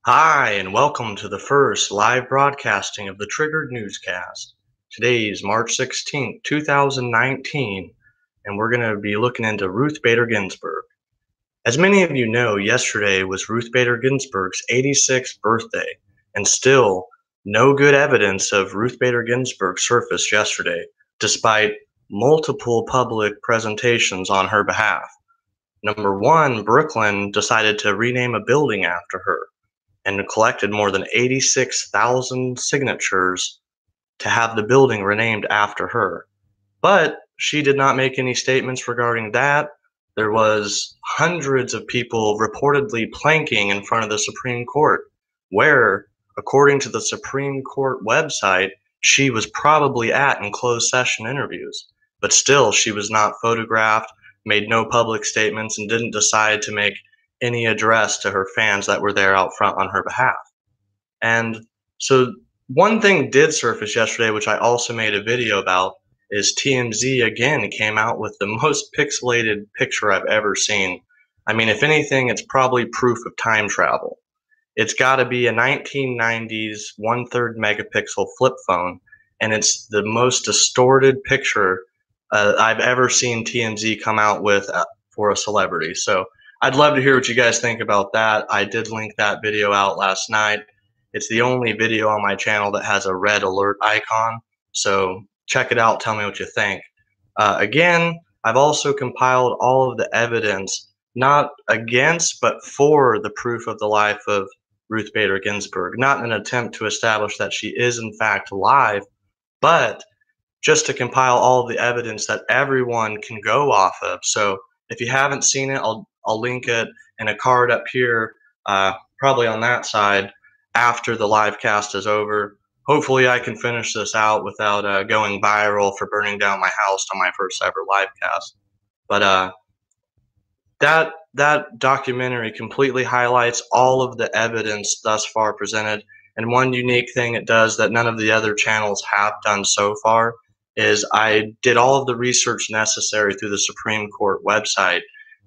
Hi, and welcome to the first live broadcasting of the Triggered Newscast. Today is March 16th, 2019, and we're going to be looking into Ruth Bader Ginsburg. As many of you know, yesterday was Ruth Bader Ginsburg's 86th birthday, and still no good evidence of Ruth Bader Ginsburg surfaced yesterday, despite multiple public presentations on her behalf. Number one, Brooklyn decided to rename a building after her and collected more than 86,000 signatures to have the building renamed after her. But she did not make any statements regarding that. There was hundreds of people reportedly planking in front of the Supreme Court, where, according to the Supreme Court website, she was probably at in closed session interviews. But still, she was not photographed, made no public statements, and didn't decide to make any address to her fans that were there out front on her behalf. And so one thing did surface yesterday, which I also made a video about, is TMZ again came out with the most pixelated picture I've ever seen. I mean, if anything, it's probably proof of time travel. It's got to be a 1990s 1/3 megapixel flip phone, and it's the most distorted picture I've ever seen TMZ come out with for a celebrity. So I'd love to hear what you guys think about that. I did link that video out last night. It's the only video on my channel that has a red alert icon. So check it out. Tell me what you think. Again, I've also compiled all of the evidence, not against, but for the proof of the life of Ruth Bader Ginsburg. Not in an attempt to establish that she is in fact alive, but just to compile all of the evidence that everyone can go off of. So if you haven't seen it, I'll link it in a card up here, probably on that side after the live cast is over. Hopefully I can finish this out without going viral for burning down my house on my first ever live cast. But that documentary completely highlights all of the evidence thus far presented. And one unique thing it does that none of the other channels have done so far is I did all of the research necessary through the Supreme Court website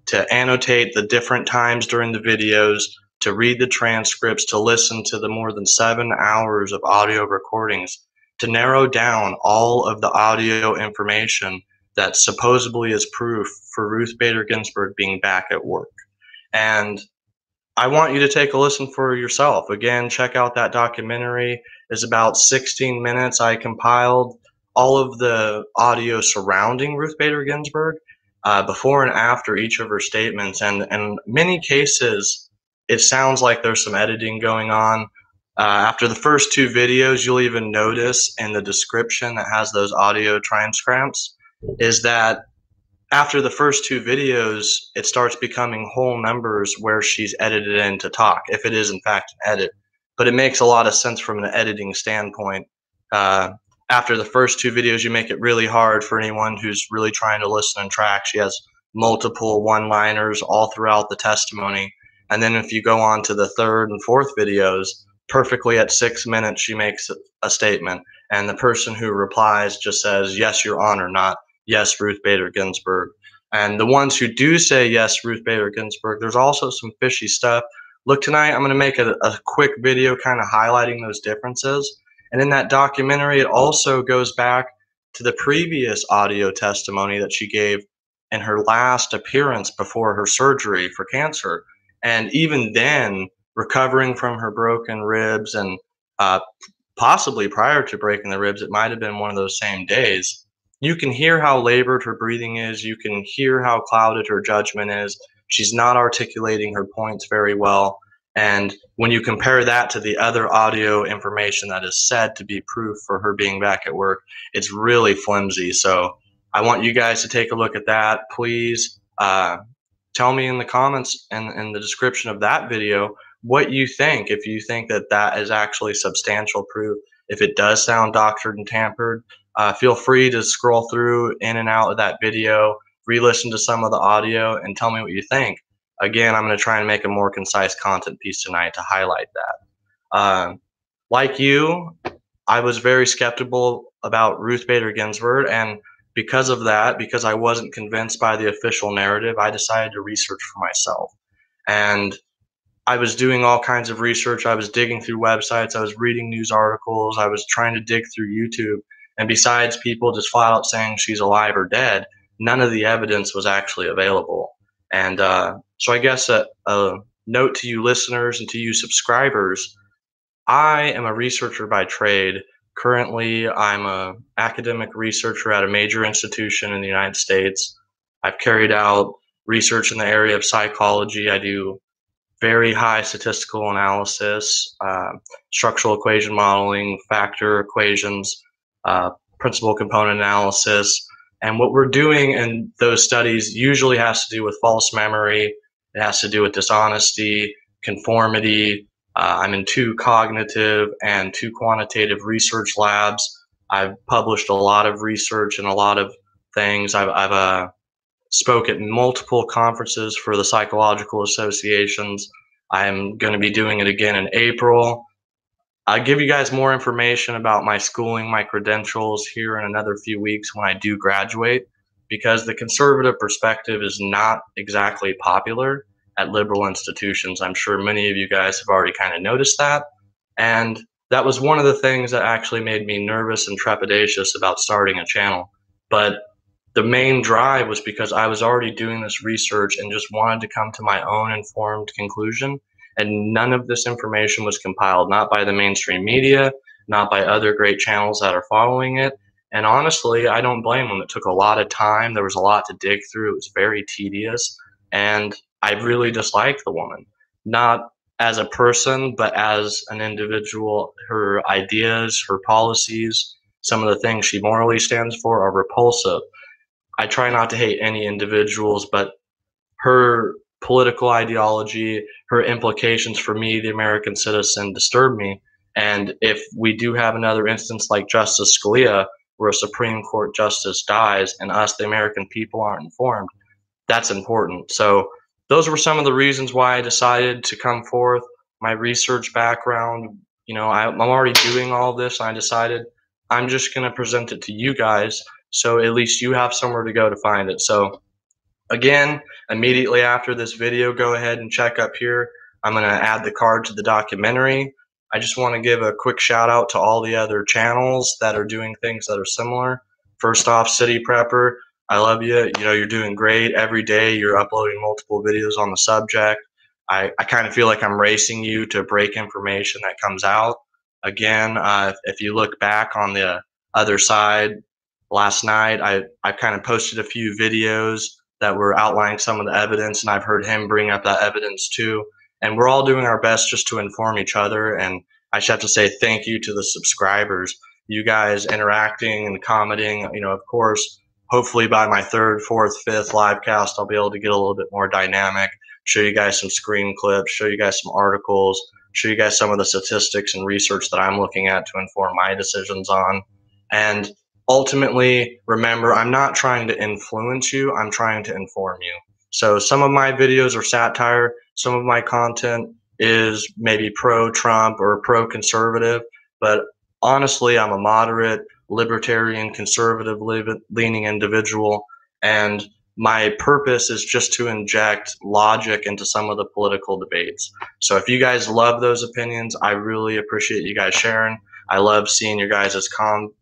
to annotate the different times during the videos, to read the transcripts, to listen to the more than 7 hours of audio recordings, to narrow down all of the audio information that supposedly is proof for Ruth Bader Ginsburg being back at work. And I want you to take a listen for yourself. Again, check out that documentary. It's about 16 minutes. I compiled all of the audio surrounding Ruth Bader Ginsburg before and after each of her statements. And in many cases, it sounds like there's some editing going on. After the first two videos, you'll even notice in the description that has those audio transcripts is that after the first two videos, it starts becoming whole numbers where she's edited in to talk, if it is in fact an edit. But it makes a lot of sense from an editing standpoint. After the first two videos, you make it really hard for anyone who's really trying to listen and track. She has multiple one-liners all throughout the testimony. And then if you go on to the third and fourth videos, perfectly at 6 minutes, she makes a statement. And the person who replies just says, "Yes, Your Honor," not "Yes, Ruth Bader Ginsburg." And the ones who do say "Yes, Ruth Bader Ginsburg," there's also some fishy stuff. Look, tonight I'm going to make a quick video kind of highlighting those differences. And in that documentary, it also goes back to the previous audio testimony that she gave in her last appearance before her surgery for cancer. And even then, recovering from her broken ribs and possibly prior to breaking the ribs, it might have been one of those same days. You can hear how labored her breathing is. You can hear how clouded her judgment is. She's not articulating her points very well. And when you compare that to the other audio information that is said to be proof for her being back at work, it's really flimsy. So I want you guys to take a look at that. Please tell me in the comments and in the description of that video what you think, if you think that that is actually substantial proof. If it does sound doctored and tampered, feel free to scroll through in and out of that video, re-listen to some of the audio, and tell me what you think. Again, I'm going to try and make a more concise content piece tonight to highlight that. Like you, I was very skeptical about Ruth Bader Ginsburg, and because of that, because I wasn't convinced by the official narrative, I decided to research for myself. And I was doing all kinds of research. I was digging through websites. I was reading news articles. I was trying to dig through YouTube. And besides people just flat out saying she's alive or dead, none of the evidence was actually available. And so I guess a note to you listeners and to you subscribers, I am a researcher by trade. Currently, I'm an academic researcher at a major institution in the United States. I've carried out research in the area of psychology. I do very high statistical analysis, structural equation modeling, factor equations, uh, principal component analysis. And what we're doing in those studies usually has to do with false memory. It has to do with dishonesty, conformity. I'm in 2 cognitive and 2 quantitative research labs. I've published a lot of research and a lot of things. I've spoke at multiple conferences for the psychological associations. I'm going to be doing it again in April. I'll give you guys more information about my schooling, my credentials here in another few weeks when I do graduate, because the conservative perspective is not exactly popular at liberal institutions. I'm sure many of you guys have already kind of noticed that. And that was one of the things that actually made me nervous and trepidatious about starting a channel. But the main drive was because I was already doing this research and just wanted to come to my own informed conclusion. And none of this information was compiled, not by the mainstream media, not by other great channels that are following it. And honestly, I don't blame them. It took a lot of time. There was a lot to dig through. It was very tedious. And I really disliked the woman, not as a person, but as an individual. Her ideas, her policies, some of the things she morally stands for are repulsive. I try not to hate any individuals, but her political ideology, her implications for me, the American citizen, disturb me. And if we do have another instance like Justice Scalia, where a Supreme Court justice dies and us, the American people, aren't informed, that's important. So those were some of the reasons why I decided to come forth. My research background, I'm already doing all this. And I decided I'm just going to present it to you guys, so at least you have somewhere to go to find it. So again, immediately after this video, go ahead and check up here. I'm going to add the card to the documentary. I just want to give a quick shout out to all the other channels that are doing things that are similar. First off, City Prepper, I love you. You're doing great. Every day you're uploading multiple videos on the subject. I kind of feel like I'm racing you to break information that comes out. Again, if you look back on the other side, last night I kind of posted a few videos that were outlining some of the evidence, and I've heard him bring up that evidence too. And we're all doing our best just to inform each other. And I just have to say thank you to the subscribers. You guys interacting and commenting, of course, hopefully by my 3rd, 4th, 5th live cast, I'll be able to get a little bit more dynamic, show you guys some screen clips, show you guys some articles, show you guys some of the statistics and research that I'm looking at to inform my decisions on. And ultimately, remember, I'm not trying to influence you, I'm trying to inform you. So some of my videos are satire, some of my content is maybe pro-Trump or pro-conservative, but honestly, I'm a moderate, libertarian, conservative leaning individual, and my purpose is just to inject logic into some of the political debates. So if you guys love those opinions, I really appreciate you guys sharing. I love seeing your guys' content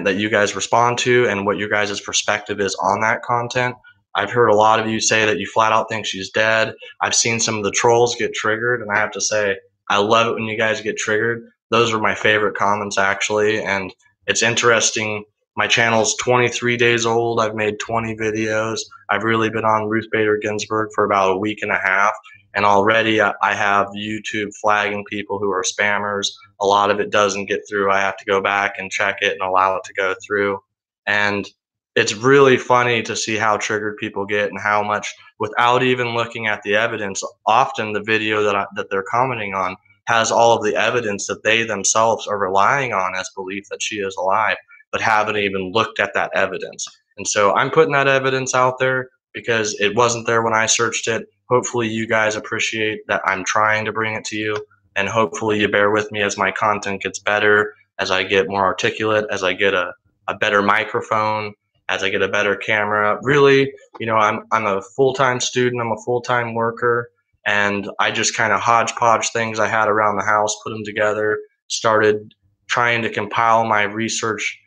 that you guys respond to and what your guys' perspective is on that content. I've heard a lot of you say that you flat out think she's dead. I've seen some of the trolls get triggered, and I have to say, I love it when you guys get triggered. Those are my favorite comments, actually, and it's interesting. My channel's 23 days old. I've made 20 videos. I've really been on Ruth Bader Ginsburg for about a week and a half, and already I have YouTube flagging people who are spammers. A lot of it doesn't get through. I have to go back and check it and allow it to go through. And it's really funny to see how triggered people get and how much, without even looking at the evidence, often the video that they're commenting on has all of the evidence that they themselves are relying on as belief that she is alive, but haven't even looked at that evidence. And so I'm putting that evidence out there because it wasn't there when I searched it. Hopefully you guys appreciate that I'm trying to bring it to you, and hopefully you bear with me as my content gets better, as I get more articulate, as I get a better microphone, as I get a better camera. Really, I'm a full-time student, I'm a full-time worker. and I just kind of hodgepodge things I had around the house, put them together, started trying to compile my research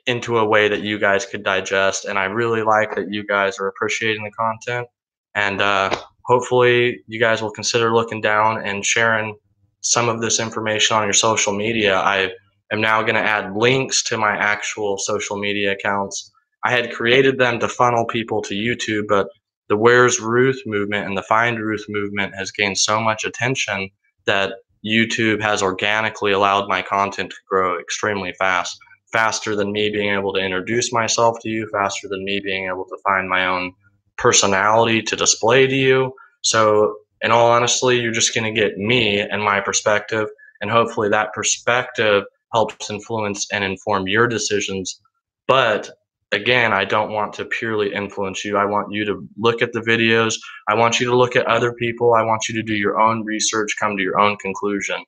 into a way that you guys could digest. And I really like that you guys are appreciating the content. And hopefully, you guys will consider looking down and sharing some of this information on your social media. I am now going to add links to my actual social media accounts. I had created them to funnel people to YouTube, but the Where's Ruth movement and the Find Ruth movement has gained so much attention that YouTube has organically allowed my content to grow extremely fast, faster than me being able to introduce myself to you, faster than me being able to find my own personality to display to you. So, in all honesty, you're just going to get me and my perspective, and hopefully that perspective helps influence and inform your decisions. But again, I don't want to purely influence you. I want you to look at the videos. I want you to look at other people. I want you to do your own research, come to your own conclusion.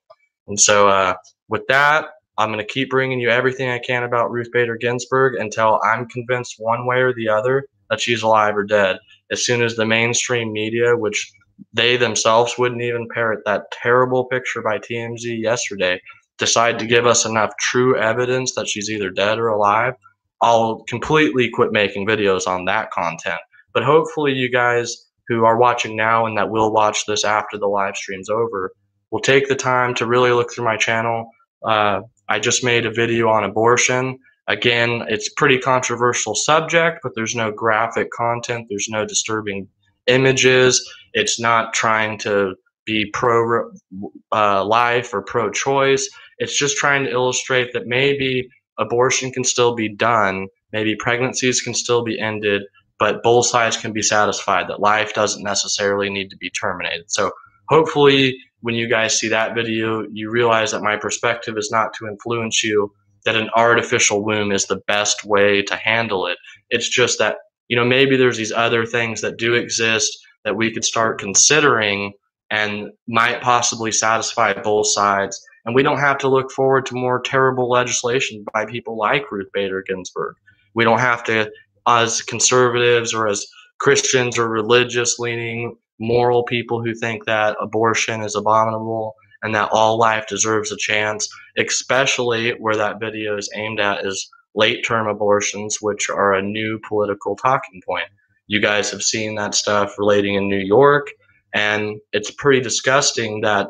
And so, with that, I'm going to keep bringing you everything I can about Ruth Bader Ginsburg until I'm convinced one way or the other that she's alive or dead. As soon as the mainstream media, which they themselves wouldn't even parrot that terrible picture by TMZ yesterday, decide to give us enough true evidence that she's either dead or alive, I'll completely quit making videos on that content. But hopefully you guys who are watching now and that will watch this after the live stream's over will take the time to really look through my channel. I just made a video on abortion. Again, it's a pretty controversial subject, but there's no graphic content. There's no disturbing images. It's not trying to be pro-life or pro-choice. It's just trying to illustrate that maybe abortion can still be done, maybe pregnancies can still be ended, but both sides can be satisfied that life doesn't necessarily need to be terminated. So hopefully when you guys see that video, you realize that my perspective is not to influence you, that an artificial womb is the best way to handle it. It's just that, maybe there's these other things that do exist that we could start considering and might possibly satisfy both sides. And we don't have to look forward to more terrible legislation by people like Ruth Bader Ginsburg. We don't have to, as conservatives or as Christians or religious leaning moral people who think that abortion is abominable and that all life deserves a chance, especially where that video is aimed at is late-term abortions, which are a new political talking point. You guys have seen that stuff relating in New York, and it's pretty disgusting that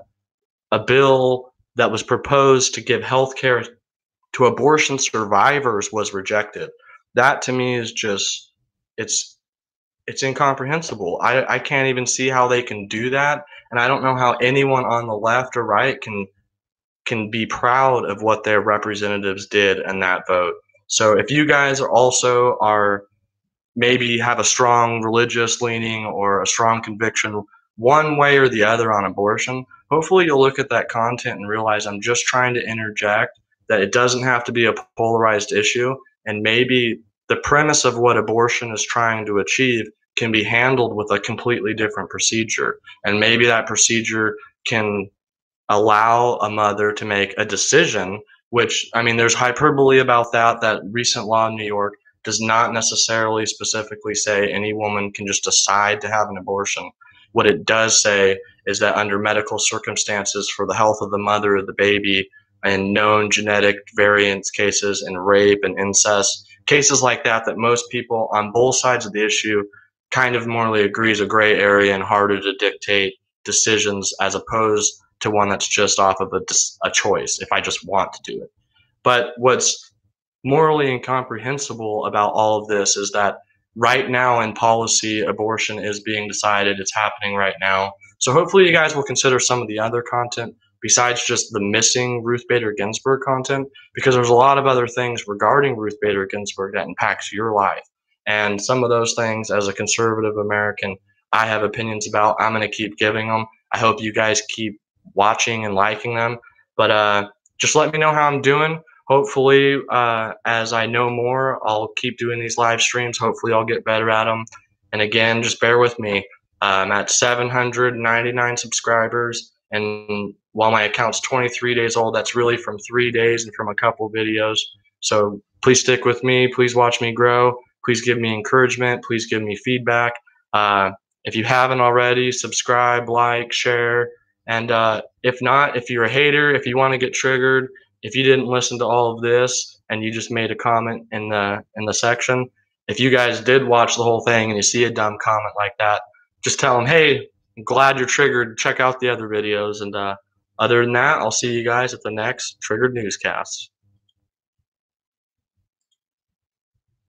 a bill that was proposed to give health care to abortion survivors was rejected. That to me is just, it's incomprehensible. I can't even see how they can do that, and I don't know how anyone on the left or right can be proud of what their representatives did in that vote. So if you guys are maybe have a strong religious leaning or a strong conviction one way or the other on abortion, hopefully you'll look at that content and realize I'm just trying to interject that it doesn't have to be a polarized issue, and maybe the premise of what abortion is trying to achieve can be handled with a completely different procedure. And maybe that procedure can allow a mother to make a decision, which, I mean, there's hyperbole about that. That recent law in New York does not necessarily specifically say any woman can just decide to have an abortion. What it does say is that under medical circumstances for the health of the mother or the baby, and known genetic variance cases and rape and incest, cases like that most people on both sides of the issue kind of morally agree is a gray area and harder to dictate decisions as opposed to one that's just off of a choice if I just want to do it. But what's morally incomprehensible about all of this is that right now in policy, abortion is being decided. It's happening right now. So hopefully you guys will consider some of the other content besides just the missing Ruth Bader Ginsburg content, because there's a lot of other things regarding Ruth Bader Ginsburg that impacts your life. And some of those things, as a conservative American, I have opinions about. I'm going to keep giving them. I hope you guys keep watching and liking them. But just let me know how I'm doing. Hopefully, as I know more, I'll keep doing these live streams. Hopefully, I'll get better at them. And again, just bear with me. I'm at 799 subscribers. And while my account's 23 days old, that's really from 3 days and from a couple videos. So please stick with me. Please watch me grow. Please give me encouragement. Please give me feedback. If you haven't already, subscribe, like, share, and if not, if you're a hater, if you want to get triggered, if you didn't listen to all of this and you just made a comment in the section, if you guys did watch the whole thing and you see a dumb comment like that, just tell them, hey, I'm glad you're triggered. Check out the other videos. And other than that, I'll see you guys at the next Triggered Newscast.